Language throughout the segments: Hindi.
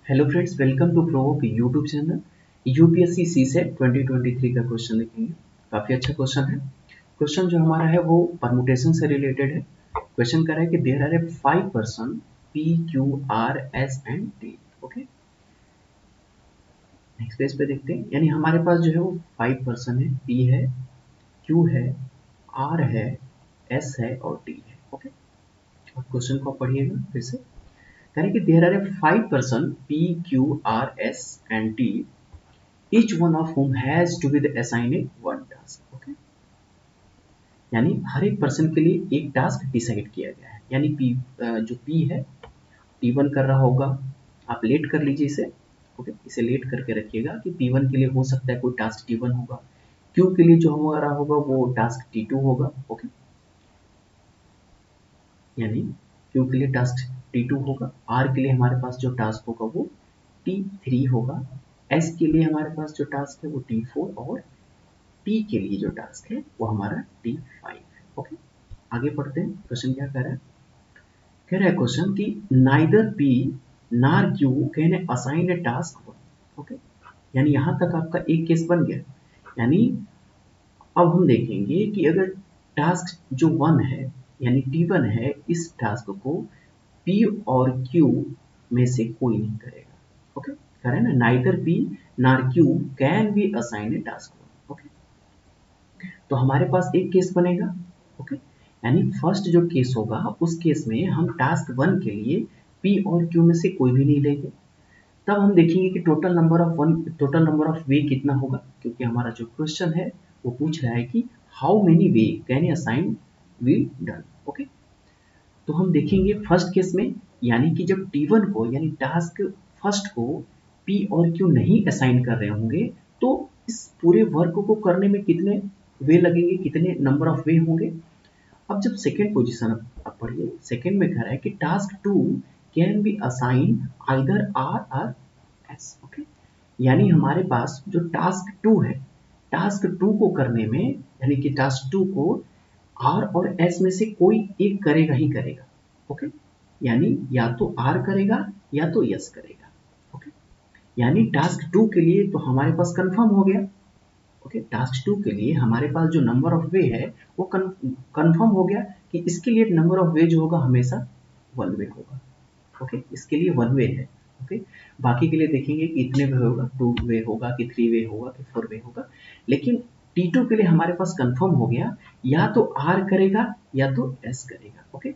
Hello friends, welcome to provoke YouTube channel. UPSC CSAT 2023 का क्वेश्चन देखेंगे। काफ़ी अच्छा क्वेश्चन है। क्वेश्चन जो हमारा है वो परमुटेशन से रिलेटेड है। क्वेश्चन कर रहा है कि there are a 5 person P Q R S and T. Okay, next page पे देखते हैं। यानी हमारे पास जो है वो 5 पर्सन है, पी है, क्यू है, आर है, एस है और टी है। ओके, और क्वेश्चन को पढ़िएगा फिर से। कह रहे हैं कि there are a 5 person P Q R S and T, each one of whom has to be assigned one task. Okay? यानी हर एक पर्सन के लिए एक टास्क डिसाइड किया गया है। यानी पी जो पी है P1 कर रहा होगा, आप लेट कर लीजिए इसे। ओके, इसे लेट करके रखिएगा कि P1 के लिए हो सकता है कोई टास्क T1 होगा, Q के लिए जो हमारा होगा वो टास्क T2 होगा। ओके, यानी Q के लिए टास्क T2 होगा, R के लिए हमारे पास जो टास्क होगा वो T3 होगा, S के लिए हमारे पास जो टास्क है वो T4 और टी के लिए जो टास्क है वो हमारा T5 है। ओके, आगे पढ़ते हैं। क्वेश्चन क्या कह रहा है? कह रहा है क्वेश्चन कि नाइदर पी नार Q can assign A task one. Okay, यानी यहां तक आपका एक केस बन गया। यानी अब हम देखेंगे कि अगर टास्क जो वन है यानी T1 है, इस टास्क को P और Q में से कोई नहीं करेगा। ओके, कह रहा है ना, नाइदर P नार Q can be assign A task one. Okay, तो हमारे पास एक केस बनेगा। ओके, यानी फर्स्ट जो केस होगा उस केस में हम टास्क वन के लिए पी और क्यू में से कोई भी नहीं लेंगे। तब हम देखेंगे कि टोटल नंबर ऑफ वे कितना होगा, क्योंकि हमारा जो क्वेश्चन है वो पूछ रहा है कि how many way can assign we done. Okay, तो हम देखेंगे फर्स्ट केस में, यानी कि जब T1 को यानी टास्क फर्स्ट को P और Q नहीं असाइन कर रहे होंगे तो इस पूरे वर्क को करने में कितने वे लगेंगे, कितने नंबर ऑफ वे होंगे। अब जब सेकेंड पोजीशन आप पढ़िए, सेकेंड में कह रहा है कि task 2 can be assign either R और S। ओके, यानी हमारे पास जो टास्क 2 है, टास्क 2 को करने में यानी कि टास्क 2 को R और S में से कोई एक करेगा ही करेगा। ओके, यानी या तो R करेगा या तो S करेगा। ओके, यानी टास्क 2 के लिए तो हमारे पास कंफर्म हो गया। ओके, टास्क 2 के लिए हमारे पास जो नंबर ऑफ वे है वो कंफर्म हो गया कि इसके लिए नंबर ऑफ वे जो होगा हमेशा वन वे होगा। ओके, इसके लिए वन वे है। ओके, बाकी के लिए देखेंगे कि इतने वे होगा, 2 वे होगा कि 3 वे होगा कि 4 वे होगा। लेकिन T2 के लिए हमारे पास कंफर्म हो गया, या तो R करेगा या तो S करेगा। ओके,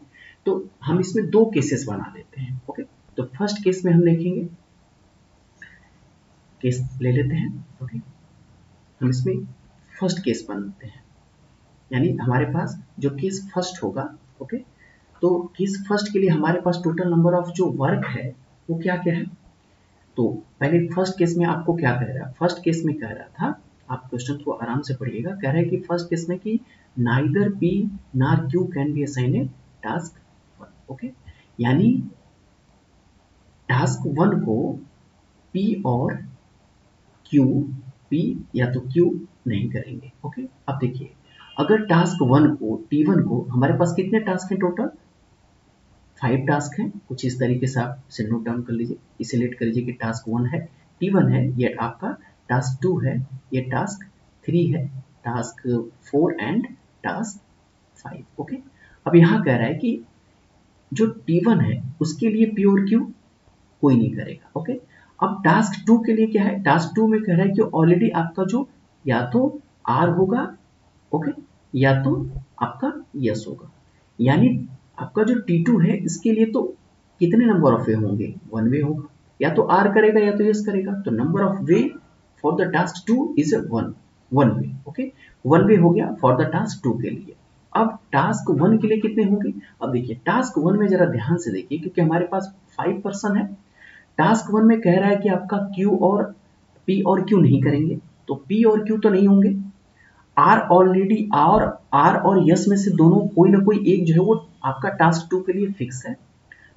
तो हम इसमें दो केसेस बना लेते हैं। ओके, तो फर्स्ट केस में हम देखेंगे, केस ले लेते हैं। ओके, हम इसमें फर्स्ट केस बनाते हैं। यानी हमारे पास जो केस फर्स्ट होगा, ओके, तो केस फर्स्ट के लिए हमारे पास टोटल नंबर ऑफ जो वर्क है वो क्या क्या है। तो पहले फर्स्ट केस में आपको क्या कह रहा है? फर्स्ट केस में कह रहा था, आप क्वेश्चन को आराम से पढ़िएगा। कह रहा है कि फर्स्ट केस में कि नाइदर पी नार Q can be assign A task one. Okay, यानी टास्क वन को पी और क्यू, पी या तो क्यू नहीं करेंगे। ओके, अब देखिए, अगर टास्क वन को T1 को, हमारे पास कितने टास्क हैं टोटल? 5 टास्क हैं। कुछ इस तरीके से आप इसे नोट डाउन कर लीजिए, इसे लेट कर लीजिए कि टास्क 1 है, T1 है, ये आपका टास्क 2 है, ये टास्क 3 है, टास्क 4 एंड टास्क 5। ओके, अब यहाँ कह रहा है कि जो T1 है उसके लिए P और Q कोई नहीं करेगा। ओके, अब टास्क 2 के लिए क्या है? टास्क 2 में कह रहा है कि ऑलरेडी आपका जो या तो R होगा, ओके, या तो आपका यस होगा। यानी आपका जो T2 है इसके लिए तो कितने नंबर ऑफ वे होंगे? वन वे होगा, या तो R करेगा या तो यस करेगा। तो number of way for the task 2 is one way. Okay, one way हो गया फॉर द टास्क 2 के लिए। अब टास्क 1 के लिए कितने होंगे? अब देखिए, टास्क 1 में जरा ध्यान से देखिए, क्योंकि हमारे पास 5 पर्सन है। टास्क 1 में कह रहा है कि आपका Q और P और Q नहीं करेंगे, तो P और Q तो नहीं होंगे। आर ऑलरेडी आर और यस में से दोनों कोई ना कोई एक जो है वो आपका टास्क 2 के लिए फिक्स है।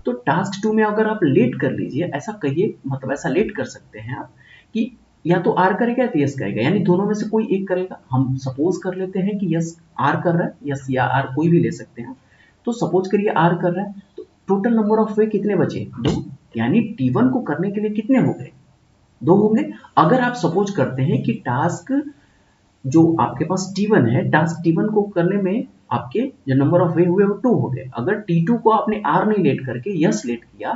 तो टास्क 2 में अगर आप लेट कर लीजिए, ऐसा कहिए, मतलब ऐसा लेट कर सकते हैं आप कि या तो आर करेगा या तो यस करेगा, यानी दोनों में से कोई एक करेगा। हम सपोज कर लेते हैं कि यस आर कर रहा है, यस या आर कोई भी ले सकते हैं। तो सपोज करिए आर कर रहा है, तो टोटल नंबर ऑफ वे कितने बचे? 2। यानी T1 को करने के लिए कितने हो गए, 2 होंगे। अगर आप सपोज करते हैं कि टास्क जो आपके पास T1 है, टास्क T1 को करने में आपके जो नंबर ऑफ वे हुए वो 2 हो गए। अगर T2 को आपने R नहीं लेट करके यस लेट किया,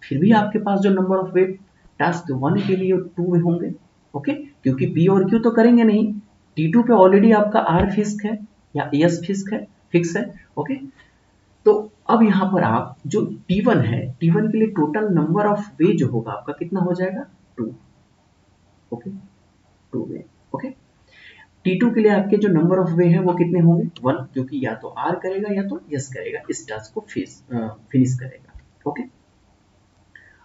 फिर भी आपके पास जो नंबर ऑफ वे टास्क 1 के लिए 2 होंगे। ओके, क्योंकि P और Q तो करेंगे नहीं, T2 पे ऑलरेडी आपका R फिक्स है या यस फिक्स है। ओके, तो अब यहाँ पर आप जो T1 है, T1 के लिए टोटल नंबर ऑफ वे जो होगा आपका कितना हो जाएगा, 2। ओके, 2 वे। ओके, T2 के लिए आपके जो नंबर ऑफ वे हैं वो कितने होंगे, 1, क्योंकि या तो R करेगा या तो यस करेगा, इस टास्क को फिनिश करेगा। ओके,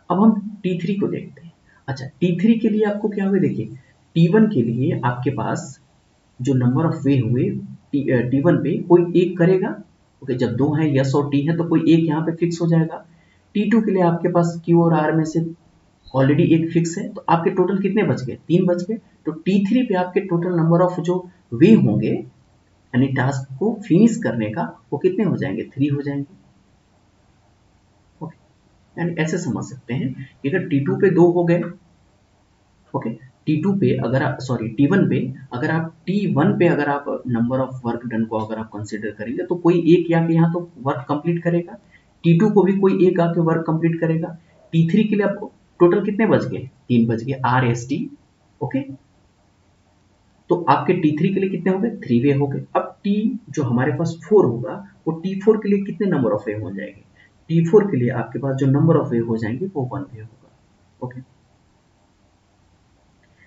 अब हम T3 को देखते हैं। अच्छा, T3 के लिए आपको क्या हुआ, देखिए T1 के लिए आपके पास जो नंबर ऑफ वे हुए T1 पे कोई एक करेगा। ओके, जब 2 हैं यस और टी है तो कोई एक यहाँ पे फिक्स हो जाएगा। T2 के लिए आपके पास Q और R में से ऑलरेडी एक फिक्स है, तो आपके टोटल कितने बच गए, 3 बच गए। तो T3 पे आपके टोटल नंबर ऑफ जो वे होंगे यानी टास्क को फिनिश करने का, वो कितने हो जाएंगे, 3 हो जाएंगे। ओके, यानी ऐसे समझ सकते हैं कि अगर T2 पे 2 हो गए, ओके, T2 पे अगर आप T1 पे अगर आप T1 पे अगर आप नंबर ऑफ वर्क डन को अगर आप कंसीडर करेंगे तो कोई एक आके यहाँ तो वर्क कंप्लीट करेगा, T2 को भी कोई एक आके वर्क कंप्लीट करेगा। T3 के लिए आपको टोटल कितने बच गए, 3 बच गए, R S T। ओके, तो आपके T3 के लिए कितने हो गए, 3 वे हो गए। अब T जो हमारे पास 4 होगा वो T4 के लिए कितने नंबर ऑफ वे हो जाएंगे, T4 के लिए आपके पास जो नंबर ऑफ वे हो जाएंगे वो 1 वे होगा। ओके,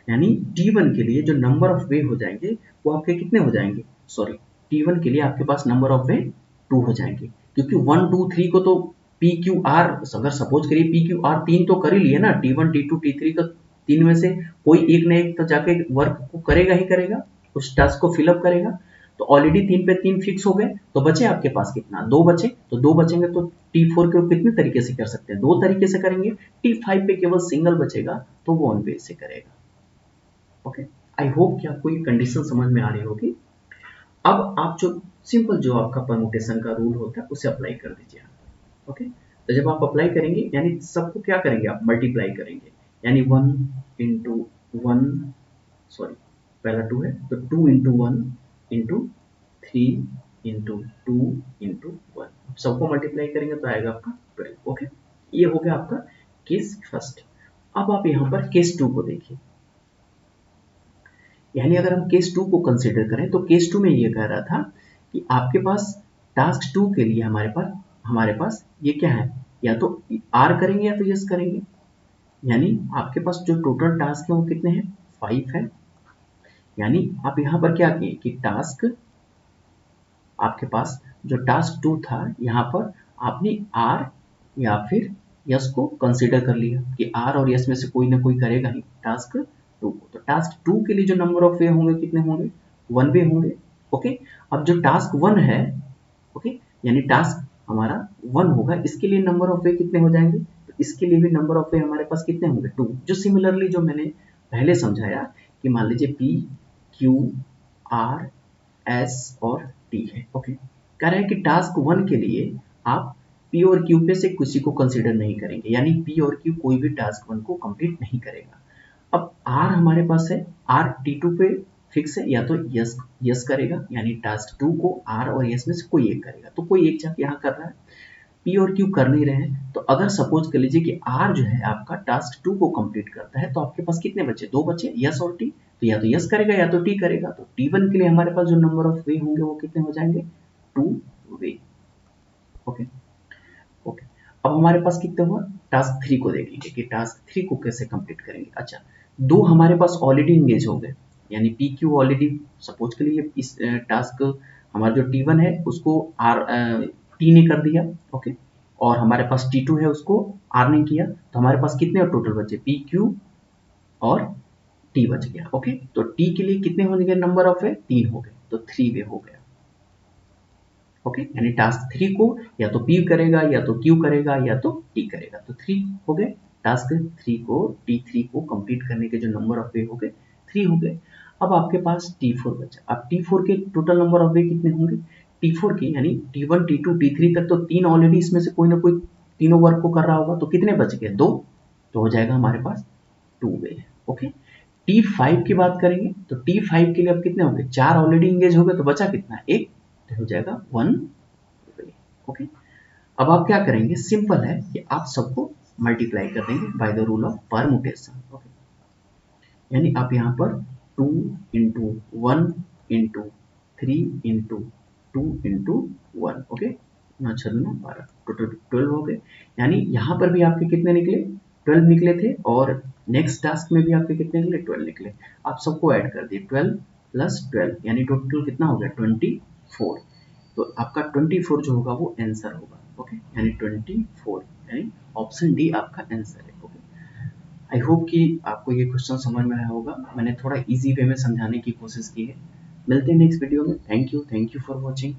यानी T1 के लिए जो नंबर ऑफ वे हो जाएंगे वो आपके कितने हो जाएंगे, T1 के लिए आपके पास नंबर ऑफ वे 2 हो जाएंगे, क्योंकि 1 2 3 को तो PQR अगर सपोज करिए PQR 3 तो कर ही लिए ना, T1 T2 T3 का 3 में से कोई एक न एक तो जाके वर्क को करेगा ही करेगा, उस टास्क को फिलअप करेगा। तो ऑलरेडी 3 पे 3 फिक्स हो गए, तो बचे आपके पास कितना, 2 बचे। तो 2 बचेंगे तो T4 को कितने तरीके से कर सकते हैं, 2 तरीके से करेंगे। T5 पे केवल सिंगल बचेगा तो वो 1 वे से करेगा। ओके, आई होप कि आपको ये कंडीशन समझ में आ रही होगी। अब आप जो सिंपल जो आपका परमुटेशन का रूल होता है उसे अप्लाई कर दीजिए। ओके, तो जब आप अप्लाई करेंगे यानी सबको क्या करेंगे, आप मल्टीप्लाई करेंगे, यानी 1 इंटू 1, पहला 2 है तो 2 इंटू 1 इंटू 3 इंटू 2 इंटू 1, सबको मल्टीप्लाई करेंगे तो आएगा आपका 12। ओके, ये हो गया आपका केस फर्स्ट। अब आप यहाँ पर केस 2 को देखिए, यानी अगर हम केस 2 को कंसीडर करें तो केस 2 में ये कह रहा था कि आपके पास टास्क 2 के लिए हमारे पास ये क्या है, या तो आर करेंगे या तो यस करेंगे। यानी आपके पास जो टोटल टास्क है वो कितने हैं, 5 है। यानी आप यहाँ पर क्या किए कि टास्क आपके पास जो टास्क 2 था यहाँ पर आपने आर या फिर यस को कंसीडर कर लिया कि आर और यस में से कोई ना कोई करेगा ही टास्क 2 को। तो टास्क 2 के लिए जो नंबर ऑफ वे होंगे कितने होंगे, 1 वे होंगे। ओके, अब जो टास्क 1 है, ओके, यानी टास्क हमारा 1 होगा, इसके लिए नंबर ऑफ वे कितने हो जाएंगे, तो इसके लिए भी नंबर ऑफ वे हमारे पास कितने होंगे, 2। जो सिमिलरली जो मैंने पहले समझाया कि मान लीजिए P Q R S और T है। ओके, कह रहा है कि टास्क 1 के लिए आप P और Q पे से किसी को कंसीडर नहीं करेंगे, यानी P और Q कोई भी टास्क 1 को कंप्लीट नहीं करेगा। अब R हमारे पास है, R T2 पे फिक्स है, या तो यस करेगा, यानी टास्क 2 को R और यस में से कोई एक करेगा, तो कोई एक जाके यहाँ कर रहा है, P और Q कर नहीं रहे हैं। तो अगर सपोज कर लीजिए कि R जो है आपका टास्क 2 को कंप्लीट करता है, तो आपके पास कितने बचे, 2 बचे, यस और T। तो या तो यस करेगा या तो T करेगा। तो T1 के लिए हमारे पास जो नंबर ऑफ वे होंगे वो कितने हो जाएंगे, 2 वे। ओके ओके, अब हमारे पास कितने हुआ, टास्क 3 को देखेंगे कि टास्क 3 को कैसे कंप्लीट करेंगे। अच्छा, 2 हमारे पास ऑलरेडी इंगेज हो गए, यानी PQ ऑलरेडी सपोज के लिए इस टास्क हमारा जो T1 है उसको T ने कर दिया। ओके, और हमारे पास T2 है उसको R ने किया, तो हमारे पास कितने टोटल बचे, PQ और T बच गया। ओके, तो T के लिए कितने होंगे नंबर ऑफ है, 3 हो गए, तो 3 वे हो गया। ओके, यानी टास्क 3 को या तो P करेगा या तो Q करेगा या तो T करेगा, तो 3 हो गए। टास्क 3 को T3 को कंप्लीट करने के जो नंबर ऑफ वे हो गए 3 हो गए। अब आपके पास T4 बचा। अब T4 के टोटल नंबर ऑफ वे कितने होंगे, T4 के यानी T1 T2 T3 तक तो 3 ऑलरेडी इसमें से कोई ना कोई तीनों वर्क को कर रहा होगा, तो कितने बच गए? 2, तो हो जाएगा हमारे पास 2 वे। ओके, T5 की बात करेंगे तो T5 के लिए अब कितने हो गए? 4 ऑलरेडी इंगेज हो गए, तो बचा कितना? 1, तो हो जाएगा 1 वे। ओके, अब आप क्या करेंगे? सिंपल है कि आप सबको मल्टीप्लाई कर देंगे by the rule of permutation. Okay, यानी आप यहाँ पर 2 into 1 into 3 into 2 into 1। Okay, 9×6=12, total 12 हो गए। यानी यहाँ पर भी आपके कितने निकले? 12 निकले थे, और नेक्स्ट टास्क में भी आपके कितने निकले? 12 निकले। आप सबको ऐड कर दिए, 12 प्लस 12, यानी टोटल कितना हो गया? 24। तो आपका 24 जो होगा वो आंसर होगा। ओके, यानी 24, यानी ऑप्शन डी आपका आंसर है। ओके, आई होप कि आपको ये क्वेश्चन समझ में आया होगा। मैंने थोड़ा इजी वे में समझाने की कोशिश की है। मिलते हैं नेक्स्ट वीडियो में। Thank you for watching.